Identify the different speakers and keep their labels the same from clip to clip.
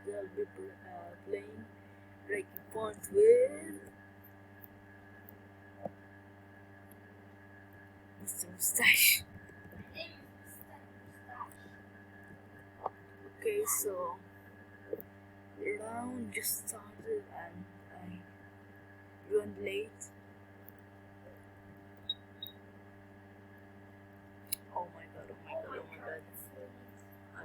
Speaker 1: They'll be playing breaking point with Mr. Mustache. Okay, so the round just started and I joined late. Oh my god, oh my god, oh my god.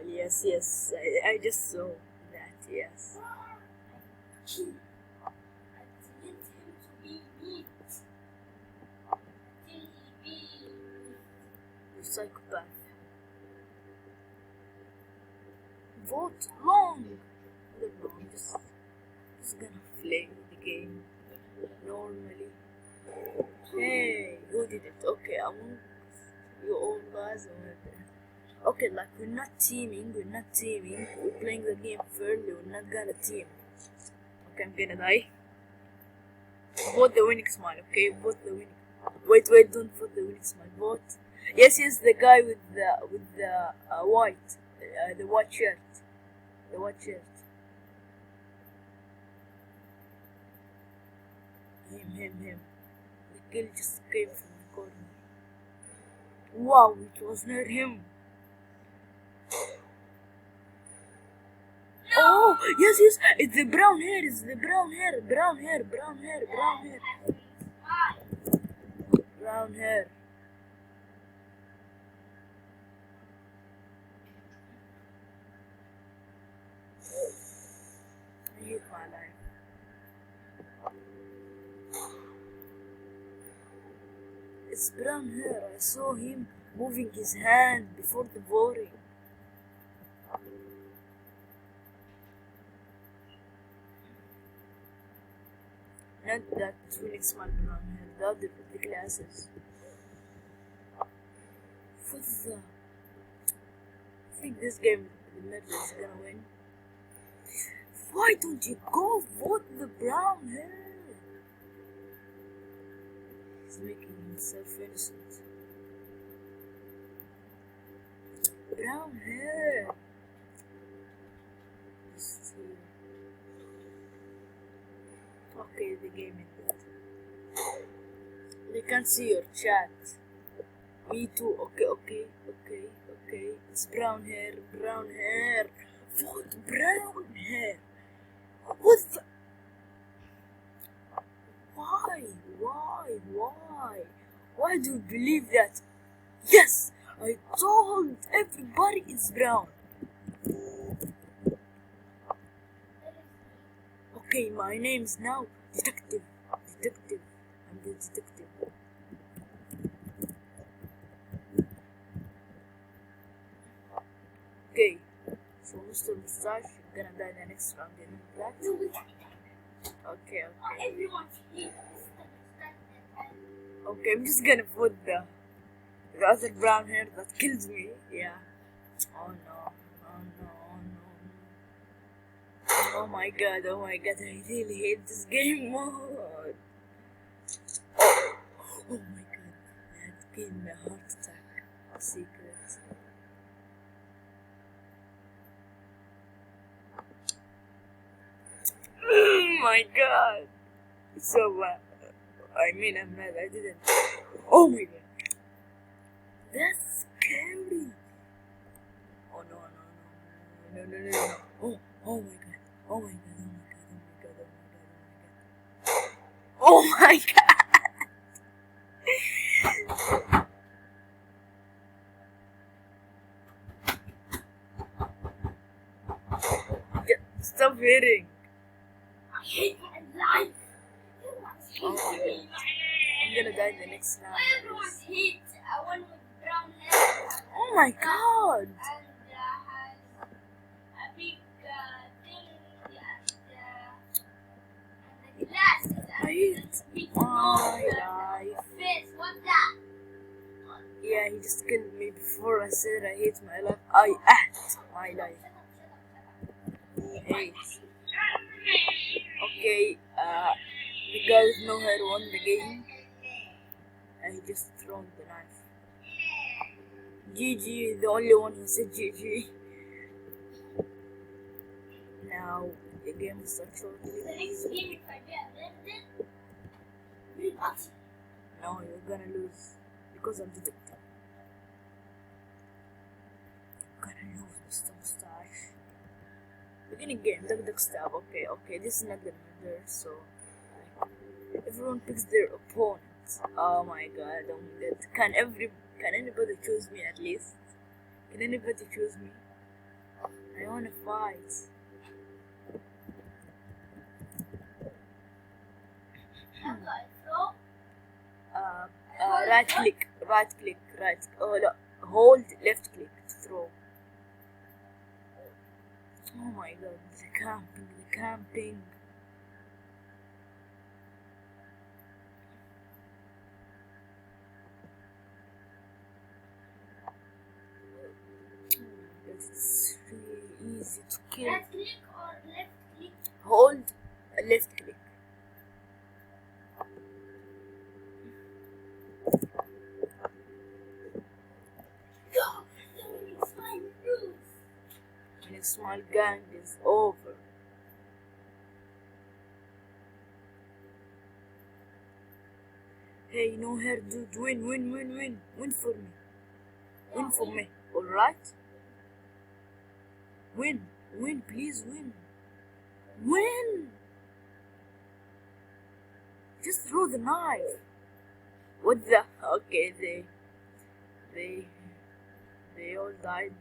Speaker 1: Yes, yes, I just saw that, yes. You psychopath. Vote long! I don't know, I'm just gonna play the game normally. Hey, who did it? Okay, I want you all guys over there. Okay, like we're not teaming, we're playing the game fairly, we're not gonna team. Okay, I'm gonna die. Vote the winning smile, okay? Vote the winning. Wait, don't vote the winning smile. Vote. Yes, the guy with the white, the white shirt, the white shirt. Him. The kill just came from the corner. Wow, it was not him. Oh, yes, it's the brown hair, brown hair. Brown hair. I hate my life. It's brown hair. I saw him moving his hand before the voting. Not that Phoenix man brown hair, the other with the glasses. What's the... I think this game, the middle is gonna win. Why don't you go vote the brown hair? He's making himself innocent. Brown hair. Just okay, the game ended. They can't see your chat. Me too. Okay. It's brown hair. Vote brown hair. What the? Why do you believe that? Yes, I told everybody it's brown. Okay, my name's now Detective. I'm the detective. Okay, so Mr. Mustache, you're gonna die the next round, you know that? Okay. Okay, I'm just gonna put the other brown hair that kills me, yeah. Oh no. Oh my god, I really hate this game mode. Oh my god, that gave me a heart attack. Secret. Oh my god. So I'm mad, I didn't. Oh my god. That's scary. Oh no. Oh my god. Oh my god. Stop hitting. I hate my life. I'm gonna die in the next round. Everyone's hit. I went with brown hair. Oh my god. And has a big thing and the glasses. I hate my life. What's that? Yeah, he just killed me before I said I hate my life. I hate my life. Hate. Okay, the guy with no hair won the game. And he just thrown the knife. GG, the only one who said GG. Now the game is starts shortly. No, you're gonna lose because I'm detective. I'm gonna lose, Mr. Mustache. Beginning game, duck stab. Okay, this is not gonna matter. So everyone picks their opponent. Oh my god, Can anybody choose me at least? Can anybody choose me? I wanna fight. Right click. Oh no, hold left click to throw. Oh my god, the camping. It's really easy to kill.
Speaker 2: Right click or left click?
Speaker 1: Hold left click. When a small gang is over. Hey, no hair, dude, win for me. Win for me, alright? Win, please win. Win! Just throw the knife. What the? Okay, they all died.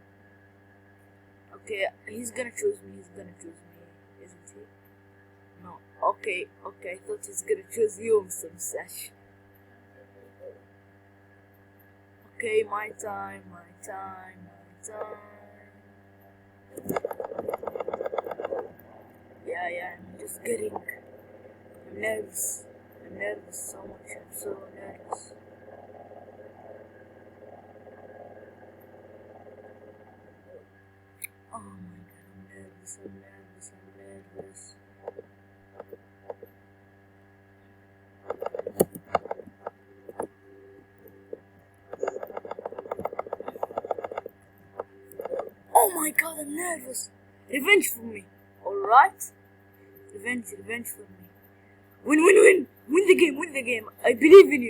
Speaker 1: Okay, he's gonna choose me, isn't he? No, okay, I thought he's gonna choose you, Mr. Mustache. Okay, my time. Yeah, I'm just getting, I'm nervous so much, I'm so nervous. Oh my god, I'm nervous. Oh my god, I'm nervous. Revenge for me, alright? Revenge for me. Win the game. I believe in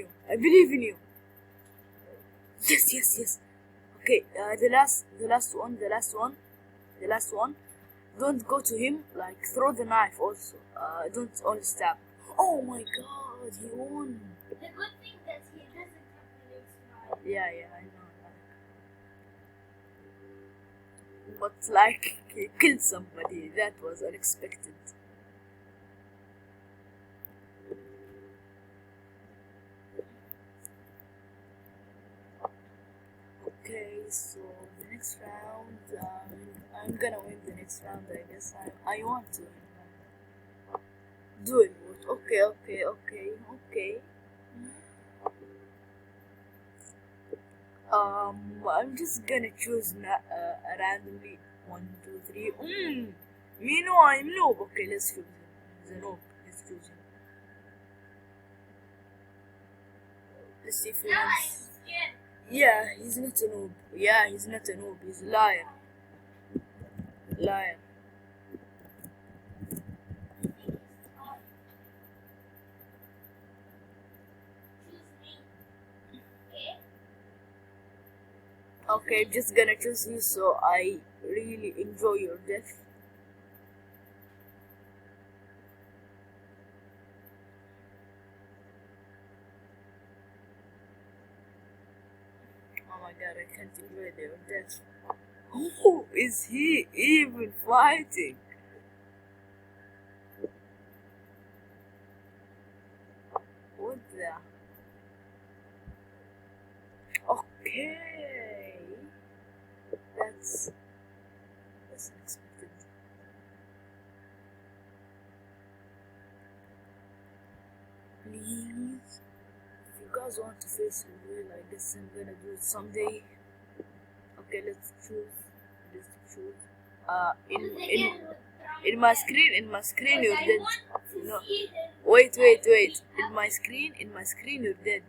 Speaker 1: you. Yes. Okay, the last one. Don't go to him, like throw the knife also. Don't only stab. Oh my god, he won.
Speaker 2: The good thing that he doesn't have the name smile.
Speaker 1: Yeah, I know. But like, he killed somebody. That was unexpected. Okay, so the next round, I'm gonna win the next round, I guess. I want to win. Duel mode. Okay. I'm just gonna choose randomly 1, 2, 3. Me know I'm noob. Okay, let's choose him. He's a noob. Let's choose him. Let's see if he
Speaker 2: Now I'm
Speaker 1: wins.
Speaker 2: scared.
Speaker 1: Yeah, he's not a noob. He's a liar. Okay, I'm just gonna choose you, so I really enjoy your death. Oh my god, I can't enjoy your death. Oh, is he even fighting? What the? Okay, that's unexpected. Please, if you guys want to face me, well, I guess I'm gonna do it someday. Okay, let's choose. In my screen, you're dead. No, wait. In my screen, you're dead.